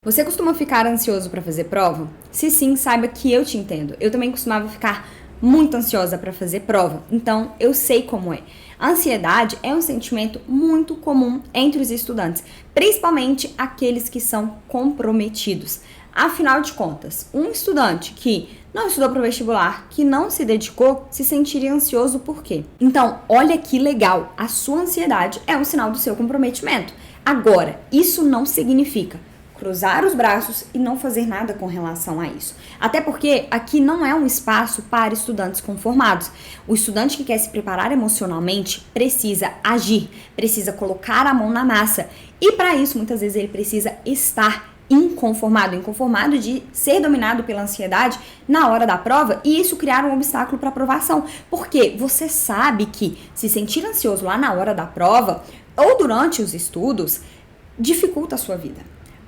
Você costuma ficar ansioso para fazer prova? Se sim, saiba que eu te entendo. Eu também costumava ficar muito ansiosa para fazer prova, então eu sei como é. A ansiedade é um sentimento muito comum entre os estudantes, principalmente aqueles que são comprometidos. Afinal de contas, um estudante que não estudou para o vestibular, que não se dedicou, se sentiria ansioso por quê? Então, olha que legal, a sua ansiedade é um sinal do seu comprometimento. Agora, isso não significa cruzar os braços e não fazer nada com relação a isso. Até porque aqui não é um espaço para estudantes conformados. O estudante que quer se preparar emocionalmente precisa agir, precisa colocar a mão na massa. E para isso, muitas vezes, ele precisa estar inconformado de ser dominado pela ansiedade na hora da prova e isso criar um obstáculo para a aprovação. Porque você sabe que se sentir ansioso lá na hora da prova ou durante os estudos dificulta a sua vida.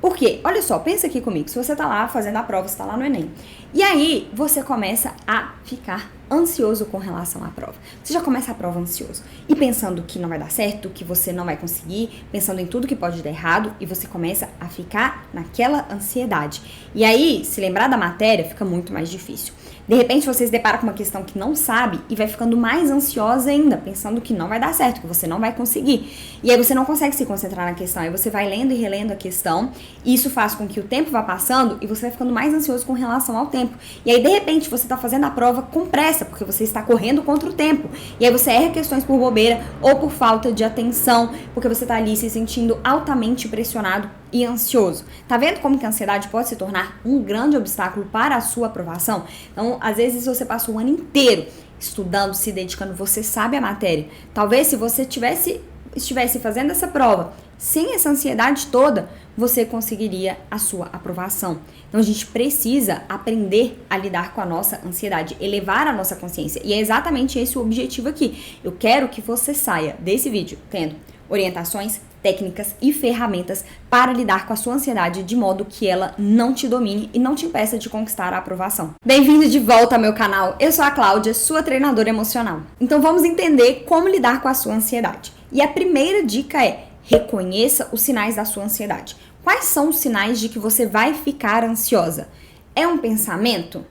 Porque, olha só, pensa aqui comigo, se você tá lá fazendo a prova, você tá lá no Enem, e aí você começa a ficar ansioso com relação à prova. Você já começa a prova ansioso e pensando que não vai dar certo, que você não vai conseguir, pensando em tudo que pode dar errado, e você começa a ficar naquela ansiedade. E aí, se lembrar da matéria, fica muito mais difícil. De repente, você se depara com uma questão que não sabe e vai ficando mais ansiosa ainda, pensando que não vai dar certo, que você não vai conseguir. E aí você não consegue se concentrar na questão, aí você vai lendo e relendo a questão, e isso faz com que o tempo vá passando e você vai ficando mais ansioso com relação ao tempo. E aí, de repente, você está fazendo a prova com pressa, porque você está correndo contra o tempo. E aí você erra questões por bobeira ou por falta de atenção, porque você está ali se sentindo altamente pressionado e ansioso. Tá vendo como que a ansiedade pode se tornar um grande obstáculo para a sua aprovação? Então, às vezes você passa o ano inteiro estudando, se dedicando, você sabe a matéria. Talvez se você estivesse fazendo essa prova sem essa ansiedade toda, você conseguiria a sua aprovação. Então a gente precisa aprender a lidar com a nossa ansiedade, elevar a nossa consciência. E é exatamente esse o objetivo aqui. Eu quero que você saia desse vídeo tendo orientações, técnicas e ferramentas para lidar com a sua ansiedade de modo que ela não te domine e não te impeça de conquistar a aprovação. Bem-vindo de volta ao meu canal. Eu sou a Cláudia, sua treinadora emocional. Então vamos entender como lidar com a sua ansiedade. E a primeira dica é: reconheça os sinais da sua ansiedade. Quais são os sinais de que você vai ficar ansiosa? É um pensamento?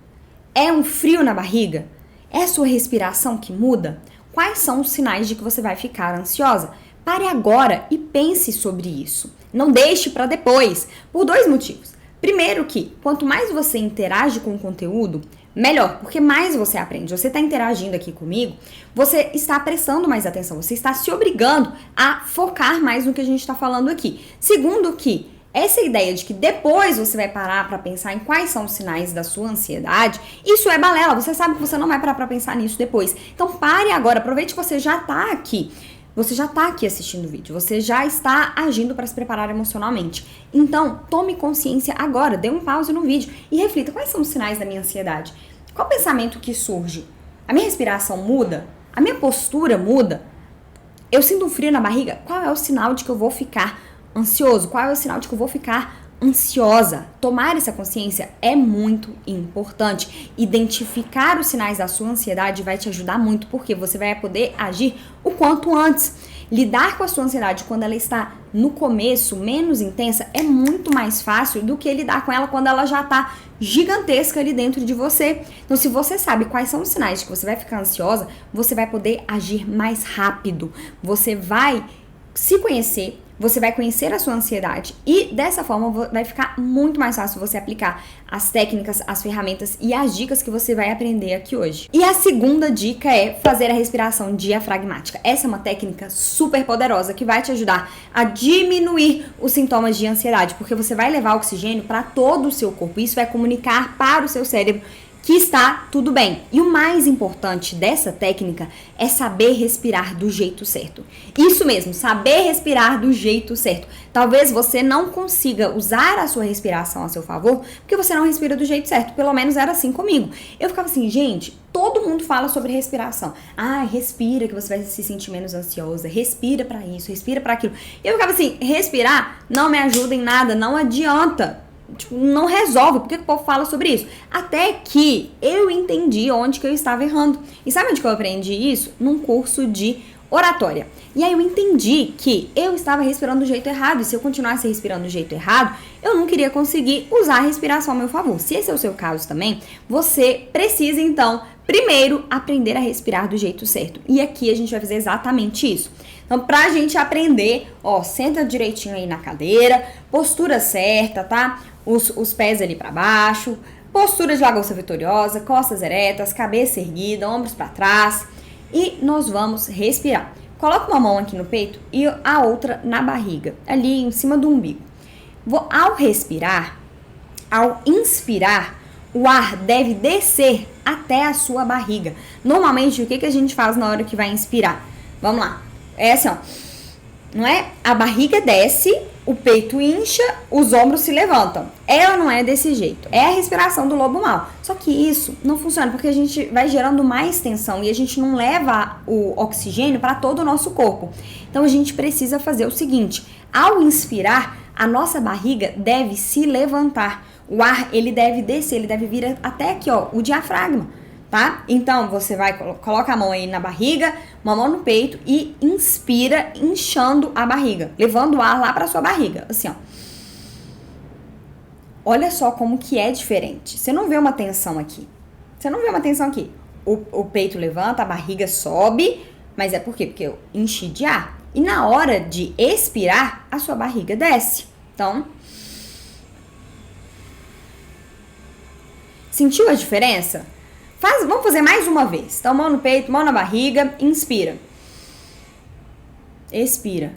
É um frio na barriga? É a sua respiração que muda? Quais são os sinais de que você vai ficar ansiosa? Pare agora e pense sobre isso. Não deixe para depois, por dois motivos. Primeiro que, quanto mais você interage com o conteúdo, melhor, porque mais você aprende. Você está interagindo aqui comigo, você está prestando mais atenção, você está se obrigando a focar mais no que a gente está falando aqui. Segundo que, essa ideia de que depois você vai parar para pensar em quais são os sinais da sua ansiedade, isso é balela, você sabe que você não vai parar para pensar nisso depois. Então pare agora, aproveite que você já está aqui. Você já está aqui assistindo o vídeo, você já está agindo para se preparar emocionalmente. Então, tome consciência agora, dê um pause no vídeo e reflita: quais são os sinais da minha ansiedade? Qual pensamento que surge? A minha respiração muda? A minha postura muda? Eu sinto um frio na barriga? Qual é o sinal de que eu vou ficar ansioso? Qual é o sinal de que eu vou ficar ansiosa? Tomar essa consciência é muito importante. Identificar os sinais da sua ansiedade vai te ajudar muito, porque você vai poder agir o quanto antes. Lidar com a sua ansiedade quando ela está no começo, menos intensa, é muito mais fácil do que lidar com ela quando ela já está gigantesca ali dentro de você. Então, se você sabe quais são os sinais de que você vai ficar ansiosa, você vai poder agir mais rápido. Você vai se conhecer, você vai conhecer a sua ansiedade e dessa forma vai ficar muito mais fácil você aplicar as técnicas, as ferramentas e as dicas que você vai aprender aqui hoje. E a segunda dica é fazer a respiração diafragmática. Essa é uma técnica super poderosa que vai te ajudar a diminuir os sintomas de ansiedade, porque você vai levar oxigênio para todo o seu corpo. Isso vai comunicar para o seu cérebro que está tudo bem. E o mais importante dessa técnica é saber respirar do jeito certo. Isso mesmo, saber respirar do jeito certo. Talvez você não consiga usar a sua respiração a seu favor, porque você não respira do jeito certo. Pelo menos era assim comigo. Eu ficava assim, gente, todo mundo fala sobre respiração. Ah, respira que você vai se sentir menos ansiosa. Respira pra isso, respira pra aquilo. E eu ficava assim, respirar não me ajuda em nada, não adianta. Tipo, não resolve. Por que o povo fala sobre isso? Até que eu entendi onde que eu estava errando. E sabe onde que eu aprendi isso? Num curso de oratória. E aí eu entendi que eu estava respirando do jeito errado, e se eu continuasse respirando do jeito errado, eu não queria conseguir usar a respiração a meu favor. Se esse é o seu caso também, você precisa então, primeiro, aprender a respirar do jeito certo. E aqui a gente vai fazer exatamente isso. Então, pra gente aprender, senta direitinho aí na cadeira, postura certa, tá? Os pés ali pra baixo, postura de lagosta vitoriosa, costas eretas, cabeça erguida, ombros pra trás. E nós vamos respirar. Coloca uma mão aqui no peito e a outra na barriga, ali em cima do umbigo. Ao respirar, ao inspirar, o ar deve descer até a sua barriga. Normalmente, o que a gente faz na hora que vai inspirar? Vamos lá. É assim, não é? A barriga desce, o peito incha, os ombros se levantam. Ela não é desse jeito. É a respiração do lobo mau. Só que isso não funciona porque a gente vai gerando mais tensão e a gente não leva o oxigênio para todo o nosso corpo. Então a gente precisa fazer o seguinte: ao inspirar, a nossa barriga deve se levantar. O ar, ele deve descer, ele deve vir até aqui, o diafragma, tá? Então, você coloca a mão aí na barriga, uma mão no peito e inspira, inchando a barriga, levando o ar lá pra sua barriga, assim, Olha só como que é diferente. Você não vê uma tensão aqui. O peito levanta, a barriga sobe, mas é por quê? Porque eu enchi de ar. E na hora de expirar, a sua barriga desce. Então, sentiu a diferença? Vamos fazer mais uma vez. Então, mão no peito, mão na barriga, inspira. Expira.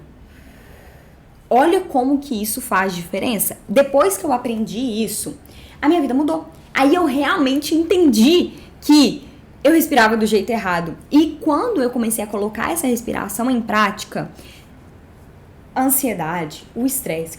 Olha como que isso faz diferença. Depois que eu aprendi isso, a minha vida mudou. Aí eu realmente entendi que eu respirava do jeito errado. E quando eu comecei a colocar essa respiração em prática, a ansiedade, o estresse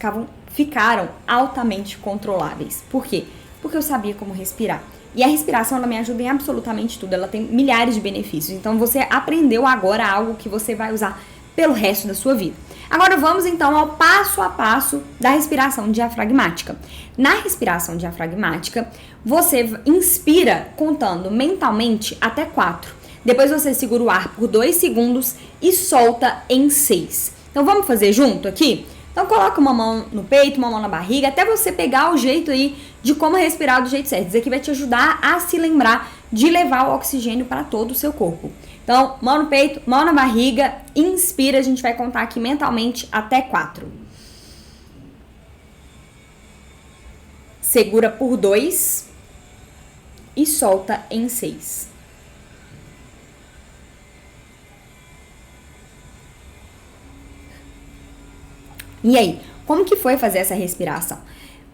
ficaram altamente controláveis. Por quê? Porque eu sabia como respirar. E a respiração, ela me ajuda em absolutamente tudo. Ela tem milhares de benefícios. Então, você aprendeu agora algo que você vai usar pelo resto da sua vida. Agora, vamos então ao passo a passo da respiração diafragmática. Na respiração diafragmática, você inspira contando mentalmente até 4. Depois, você segura o ar por 2 segundos e solta em 6. Então, vamos fazer junto aqui? Então, coloca uma mão no peito, uma mão na barriga, até você pegar o jeito aí de como respirar do jeito certo. Isso aqui vai te ajudar a se lembrar de levar o oxigênio para todo o seu corpo. Então, mão no peito, mão na barriga, inspira, a gente vai contar aqui mentalmente até 4. Segura por 2 e solta em 6. E aí, como que foi fazer essa respiração?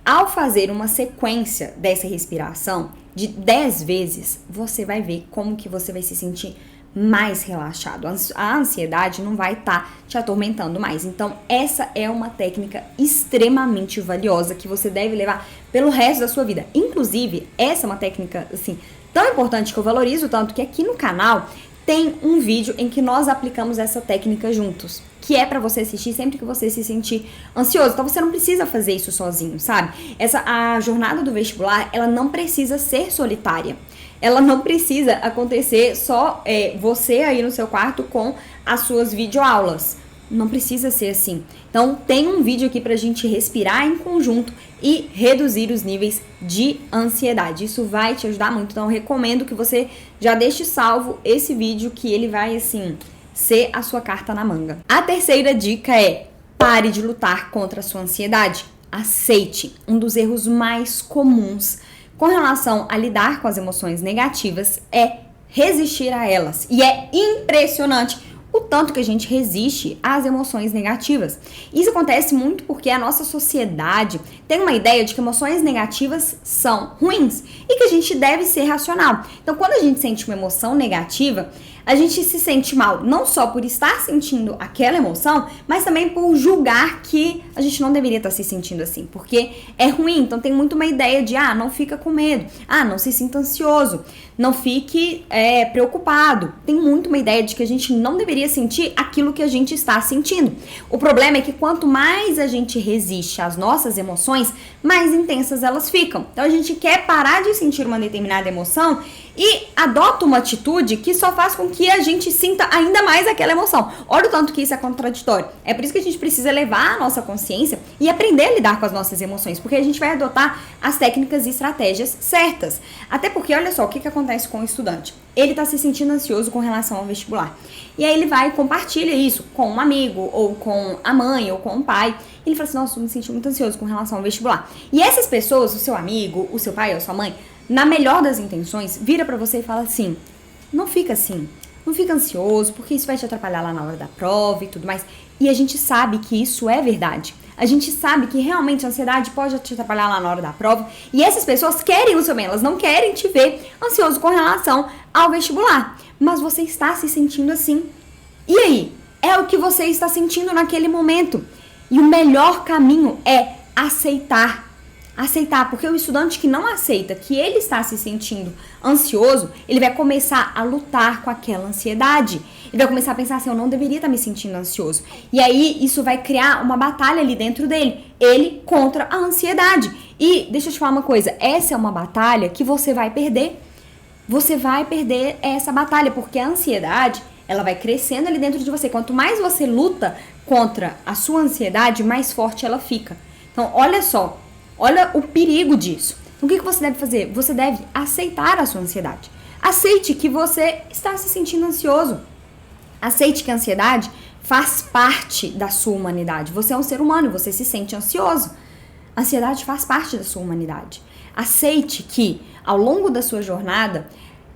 Ao fazer uma sequência dessa respiração de 10 vezes, você vai ver como que você vai se sentir mais relaxado. A ansiedade não vai estar te atormentando mais. Então, essa é uma técnica extremamente valiosa que você deve levar pelo resto da sua vida. Inclusive, essa é uma técnica, assim, tão importante que eu valorizo tanto que aqui no canal tem um vídeo em que nós aplicamos essa técnica juntos, que é pra você assistir sempre que você se sentir ansioso. Então você não precisa fazer isso sozinho, sabe? A jornada do vestibular, ela não precisa ser solitária. Ela não precisa acontecer só você aí no seu quarto com as suas videoaulas. Não precisa ser assim. Então, tem um vídeo aqui pra gente respirar em conjunto e reduzir os níveis de ansiedade. Isso vai te ajudar muito. Então, eu recomendo que você já deixe salvo esse vídeo, que ele vai, assim, ser a sua carta na manga. A terceira dica é: pare de lutar contra a sua ansiedade. Aceite. Um dos erros mais comuns com relação a lidar com as emoções negativas é resistir a elas. E é impressionante o tanto que a gente resiste às emoções negativas. Isso acontece muito porque a nossa sociedade tem uma ideia de que emoções negativas são ruins e que a gente deve ser racional. Então, quando a gente sente uma emoção negativa, a gente se sente mal, não só por estar sentindo aquela emoção, mas também por julgar que a gente não deveria estar se sentindo assim, porque é ruim. Então tem muito uma ideia de, não fica com medo, não se sinta ansioso, não fique preocupado. Tem muito uma ideia de que a gente não deveria sentir aquilo que a gente está sentindo. O problema é que quanto mais a gente resiste às nossas emoções, mais intensas elas ficam. Então a gente quer parar de sentir uma determinada emoção e adota uma atitude que só faz com com que a gente sinta ainda mais aquela emoção. Olha o tanto que isso é contraditório. É por isso que a gente precisa levar a nossa consciência e aprender a lidar com as nossas emoções, porque a gente vai adotar as técnicas e estratégias certas. Até porque, olha só, o que acontece com o estudante? Ele está se sentindo ansioso com relação ao vestibular. E aí ele vai e compartilha isso com um amigo, ou com a mãe, ou com o pai. Ele fala assim, nossa, eu me senti muito ansioso com relação ao vestibular. E essas pessoas, o seu amigo, o seu pai ou a sua mãe, na melhor das intenções, vira pra você e fala assim, não fica assim, não fica ansioso, porque isso vai te atrapalhar lá na hora da prova e tudo mais. E a gente sabe que isso é verdade. A gente sabe que realmente a ansiedade pode te atrapalhar lá na hora da prova. E essas pessoas querem o seu bem, elas não querem te ver ansioso com relação ao vestibular. Mas você está se sentindo assim. E aí? É o que você está sentindo naquele momento. E o melhor caminho é aceitar. Aceitar, porque o estudante que não aceita que ele está se sentindo ansioso, ele vai começar a lutar com aquela ansiedade. Ele vai começar a pensar assim, eu não deveria estar me sentindo ansioso. E aí isso vai criar uma batalha ali dentro dele, ele contra a ansiedade. E deixa eu te falar uma coisa, essa é uma batalha que você vai perder. Você vai perder essa batalha, porque a ansiedade, ela vai crescendo ali dentro de você. Quanto mais você luta contra a sua ansiedade, mais forte ela fica. Então, olha só. Olha o perigo disso. Então, o que você deve fazer? Você deve aceitar a sua ansiedade. Aceite que você está se sentindo ansioso. Aceite que a ansiedade faz parte da sua humanidade. Você é um ser humano e você se sente ansioso. A ansiedade faz parte da sua humanidade. Aceite que, ao longo da sua jornada,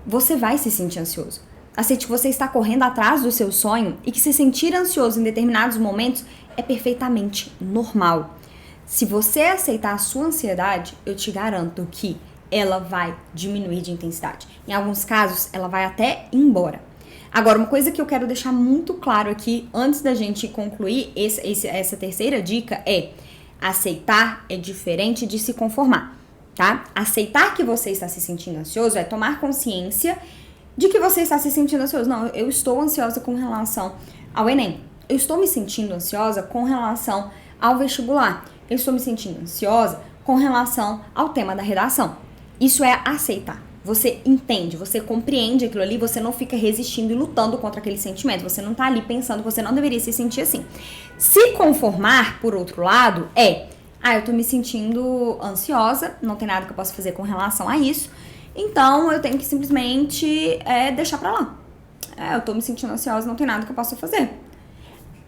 você vai se sentir ansioso. Aceite que você está correndo atrás do seu sonho e que se sentir ansioso em determinados momentos é perfeitamente normal. Se você aceitar a sua ansiedade, eu te garanto que ela vai diminuir de intensidade. Em alguns casos, ela vai até ir embora. Agora, uma coisa que eu quero deixar muito claro aqui, antes da gente concluir essa terceira dica, é aceitar é diferente de se conformar, tá? Aceitar que você está se sentindo ansioso é tomar consciência de que você está se sentindo ansioso. Não, eu estou ansiosa com relação ao Enem. Eu estou me sentindo ansiosa com relação ao vestibular. Eu estou me sentindo ansiosa com relação ao tema da redação. Isso é aceitar. Você entende, você compreende aquilo ali, você não fica resistindo e lutando contra aquele sentimento. Você não tá ali pensando que você não deveria se sentir assim. Se conformar, por outro lado, eu tô me sentindo ansiosa, não tem nada que eu possa fazer com relação a isso, então eu tenho que simplesmente deixar pra lá. Eu tô me sentindo ansiosa, não tem nada que eu possa fazer.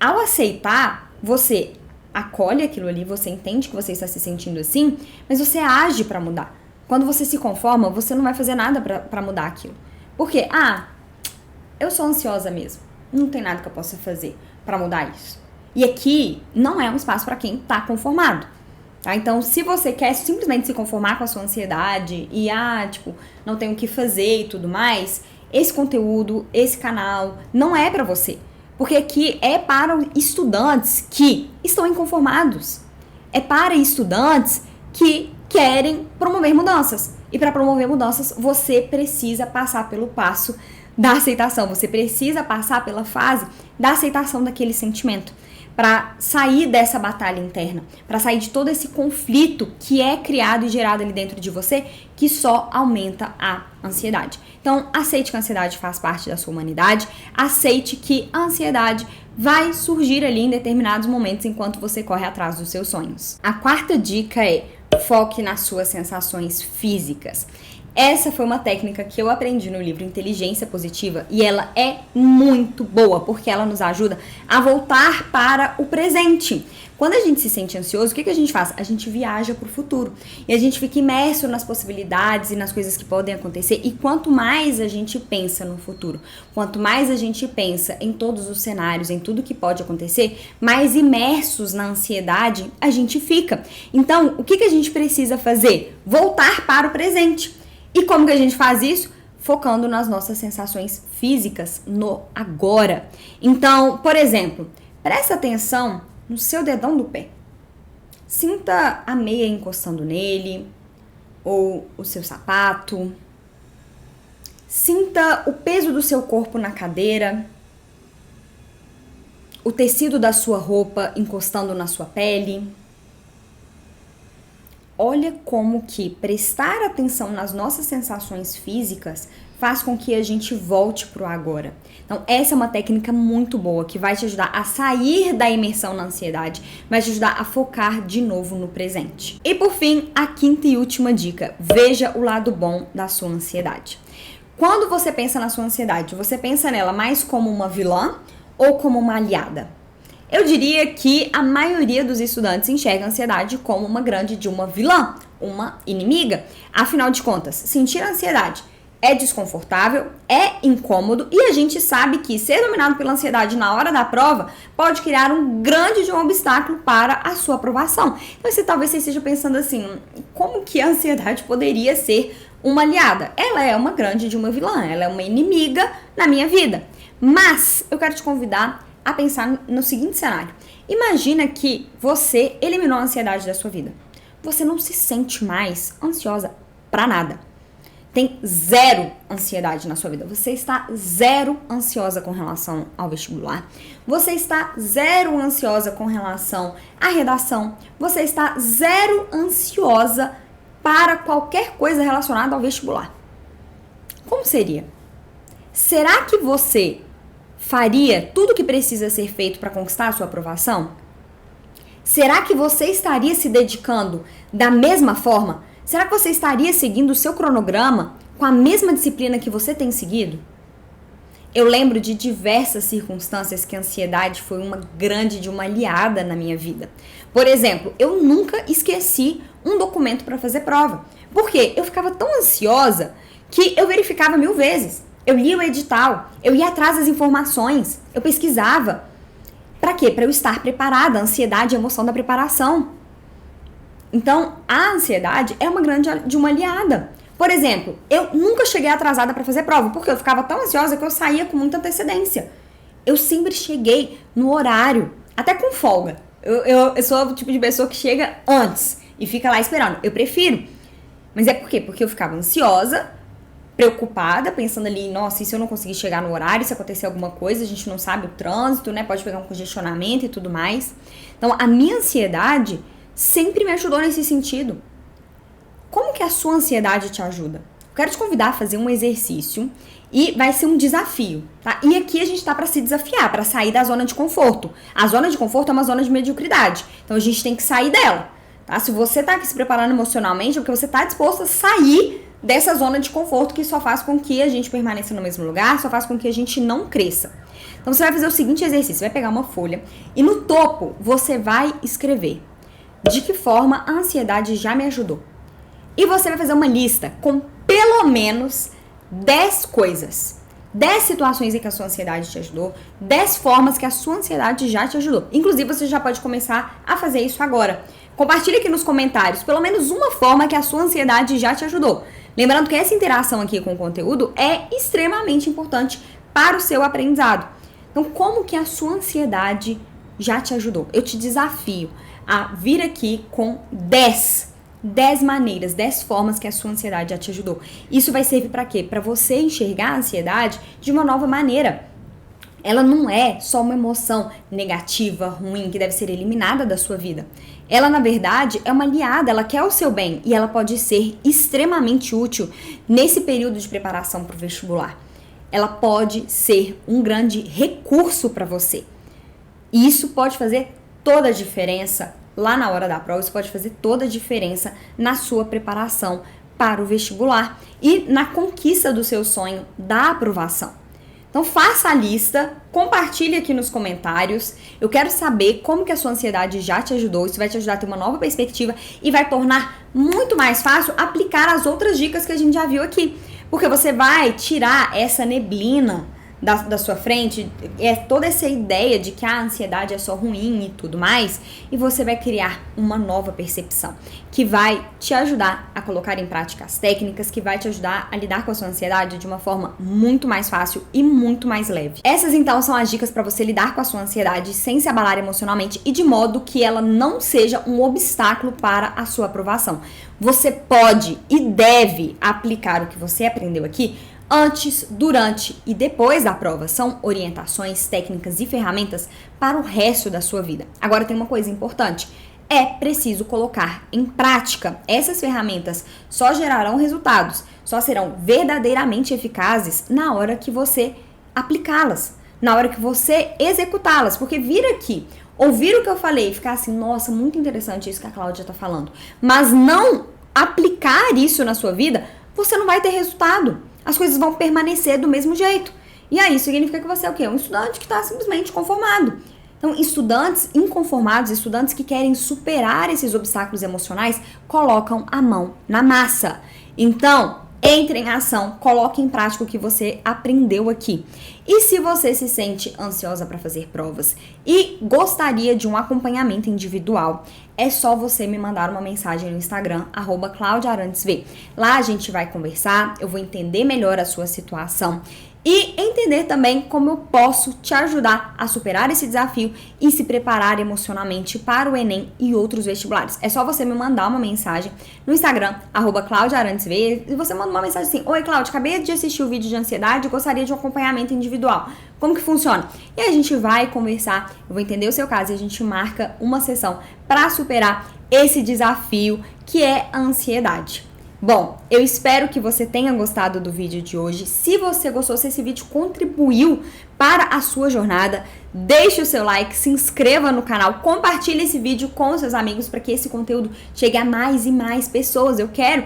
Ao aceitar, você acolhe aquilo ali, você entende que você está se sentindo assim, mas você age pra mudar. Quando você se conforma, você não vai fazer nada pra mudar aquilo. Por quê? Eu sou ansiosa mesmo. Não tem nada que eu possa fazer pra mudar isso. E aqui não é um espaço pra quem tá conformado. Tá? Então, se você quer simplesmente se conformar com a sua ansiedade e, não tem o que fazer e tudo mais, esse conteúdo, esse canal, não é pra você. Porque aqui é para estudantes que estão inconformados. É para estudantes que querem promover mudanças. E para promover mudanças, você precisa passar pelo passo da aceitação. Você precisa passar pela fase da aceitação daquele sentimento. Para sair dessa batalha interna. Para sair de todo esse conflito que é criado e gerado ali dentro de você, que só aumenta a ansiedade. Então, aceite que a ansiedade faz parte da sua humanidade. Aceite que a ansiedade vai surgir ali em determinados momentos enquanto você corre atrás dos seus sonhos. A quarta dica é: foque nas suas sensações físicas. Essa foi uma técnica que eu aprendi no livro Inteligência Positiva e ela é muito boa porque ela nos ajuda a voltar para o presente. Quando a gente se sente ansioso, o que a gente faz? A gente viaja para o futuro e a gente fica imerso nas possibilidades e nas coisas que podem acontecer. E quanto mais a gente pensa no futuro, quanto mais a gente pensa em todos os cenários, em tudo que pode acontecer, mais imersos na ansiedade a gente fica. Então, o que a gente precisa fazer? Voltar para o presente. E como que a gente faz isso? Focando nas nossas sensações físicas no agora. Então, por exemplo, presta atenção no seu dedão do pé. Sinta a meia encostando nele, ou o seu sapato. Sinta o peso do seu corpo na cadeira, o tecido da sua roupa encostando na sua pele. Olha como que prestar atenção nas nossas sensações físicas faz com que a gente volte pro agora. Então, essa é uma técnica muito boa que vai te ajudar a sair da imersão na ansiedade, vai te ajudar a focar de novo no presente. E por fim, a quinta e última dica: veja o lado bom da sua ansiedade. Quando você pensa na sua ansiedade, você pensa nela mais como uma vilã ou como uma aliada? Eu diria que a maioria dos estudantes enxerga a ansiedade como uma vilã, uma inimiga. Afinal de contas, sentir ansiedade é desconfortável, é incômodo e a gente sabe que ser dominado pela ansiedade na hora da prova pode criar um obstáculo para a sua aprovação. Então, talvez você esteja pensando assim, como que a ansiedade poderia ser uma aliada? Ela é uma vilã, ela é uma inimiga na minha vida. Mas eu quero te convidar a pensar no seguinte cenário. Imagina que você eliminou a ansiedade da sua vida. Você não se sente mais ansiosa para nada. Tem zero ansiedade na sua vida. Você está zero ansiosa com relação ao vestibular. Você está zero ansiosa com relação à redação. Você está zero ansiosa para qualquer coisa relacionada ao vestibular. Como seria? Será que você faria tudo o que precisa ser feito para conquistar a sua aprovação? Será que você estaria se dedicando da mesma forma? Será que você estaria seguindo o seu cronograma com a mesma disciplina que você tem seguido? Eu lembro de diversas circunstâncias que a ansiedade foi uma aliada na minha vida. Por exemplo, eu nunca esqueci um documento para fazer prova. Por quê? Eu ficava tão ansiosa que eu verificava 1000 vezes. Eu lia o edital, eu ia atrás das informações, eu pesquisava. Para quê? Para eu estar preparada. A ansiedade é a emoção da preparação. Então, a ansiedade é uma aliada. Por exemplo, eu nunca cheguei atrasada para fazer prova, porque eu ficava tão ansiosa que eu saía com muita antecedência. Eu sempre cheguei no horário, até com folga. Eu sou o tipo de pessoa que chega antes e fica lá esperando. Eu prefiro. Mas é por quê? Porque eu ficava ansiosa, preocupada, pensando ali, nossa, e se eu não conseguir chegar no horário, se acontecer alguma coisa, a gente não sabe o trânsito, né? Pode pegar um congestionamento e tudo mais. Então, a minha ansiedade sempre me ajudou nesse sentido. Como que a sua ansiedade te ajuda? Eu quero te convidar a fazer um exercício e vai ser um desafio, tá? E aqui a gente tá para se desafiar, para sair da zona de conforto. A zona de conforto é uma zona de mediocridade, então a gente tem que sair dela, tá? Se você tá aqui se preparando emocionalmente, é porque você tá disposto a sair dessa zona de conforto que só faz com que a gente permaneça no mesmo lugar, só faz com que a gente não cresça. Então você vai fazer o seguinte exercício, vai pegar uma folha e no topo você vai escrever de que forma a ansiedade já me ajudou. E você vai fazer uma lista com pelo menos 10 coisas. 10 situações em que a sua ansiedade te ajudou, 10 formas que a sua ansiedade já te ajudou. Inclusive, você já pode começar a fazer isso agora. Compartilhe aqui nos comentários pelo menos uma forma que a sua ansiedade já te ajudou. Lembrando que essa interação aqui com o conteúdo é extremamente importante para o seu aprendizado. Então, como que a sua ansiedade já te ajudou? Eu te desafio a vir aqui com 10 maneiras, 10 formas que a sua ansiedade já te ajudou. Isso vai servir para quê? Para você enxergar a ansiedade de uma nova maneira. Ela não é só uma emoção negativa, ruim, que deve ser eliminada da sua vida. Ela, na verdade, é uma aliada, ela quer o seu bem e ela pode ser extremamente útil nesse período de preparação para o vestibular. Ela pode ser um grande recurso para você. E isso pode fazer toda a diferença lá na hora da prova, isso pode fazer toda a diferença na sua preparação para o vestibular e na conquista do seu sonho da aprovação. Então faça a lista, compartilhe aqui nos comentários. Eu quero saber como que a sua ansiedade já te ajudou. Isso vai te ajudar a ter uma nova perspectiva e vai tornar muito mais fácil aplicar as outras dicas que a gente já viu aqui. Porque você vai tirar essa neblina da sua frente, toda essa ideia de que a ansiedade é só ruim e tudo mais, e você vai criar uma nova percepção que vai te ajudar a colocar em prática as técnicas, que vai te ajudar a lidar com a sua ansiedade de uma forma muito mais fácil e muito mais leve. Essas então são as dicas para você lidar com a sua ansiedade sem se abalar emocionalmente e de modo que ela não seja um obstáculo para a sua aprovação. Você pode e deve aplicar o que você aprendeu aqui antes, durante e depois da prova. São orientações, técnicas e ferramentas para o resto da sua vida. Agora tem uma coisa importante. é preciso colocar em prática. Essas ferramentas só gerarão resultados, só serão verdadeiramente eficazes na hora que você aplicá-las, na hora que você executá-las, porque vir aqui, ouvir o que eu falei e ficar assim, nossa, muito interessante isso que a Cláudia tá falando, mas não aplicar isso na sua vida, você não vai ter resultado. As coisas vão permanecer do mesmo jeito. E aí significa que você é o quê? Um estudante que está simplesmente conformado. Então, estudantes inconformados, estudantes que querem superar esses obstáculos emocionais, colocam a mão na massa. Então, entre em ação, coloque em prática o que você aprendeu aqui. E se você se sente ansiosa para fazer provas e gostaria de um acompanhamento individual, é só você me mandar uma mensagem no Instagram, @claudiaarantesv. Lá a gente vai conversar, eu vou entender melhor a sua situação e entender também como eu posso te ajudar a superar esse desafio e se preparar emocionalmente para o Enem e outros vestibulares. É só você me mandar uma mensagem no Instagram, @claudiaarantesv, e você manda uma mensagem assim: oi, Cláudia, acabei de assistir o vídeo de ansiedade e gostaria de um acompanhamento individual. Como que funciona? E aí a gente vai conversar, eu vou entender o seu caso e a gente marca uma sessão para superar esse desafio que é a ansiedade. Bom, eu espero que você tenha gostado do vídeo de hoje. Se você gostou, se esse vídeo contribuiu para a sua jornada, deixe o seu like, se inscreva no canal, compartilhe esse vídeo com os seus amigos para que esse conteúdo chegue a mais e mais pessoas. Eu quero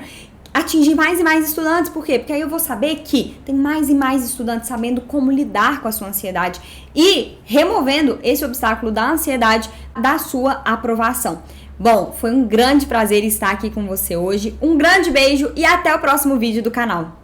atingir mais e mais estudantes. Por quê? Porque aí eu vou saber que tem mais e mais estudantes sabendo como lidar com a sua ansiedade e removendo esse obstáculo da ansiedade da sua aprovação. Bom, foi um grande prazer estar aqui com você hoje. Um grande beijo e até o próximo vídeo do canal.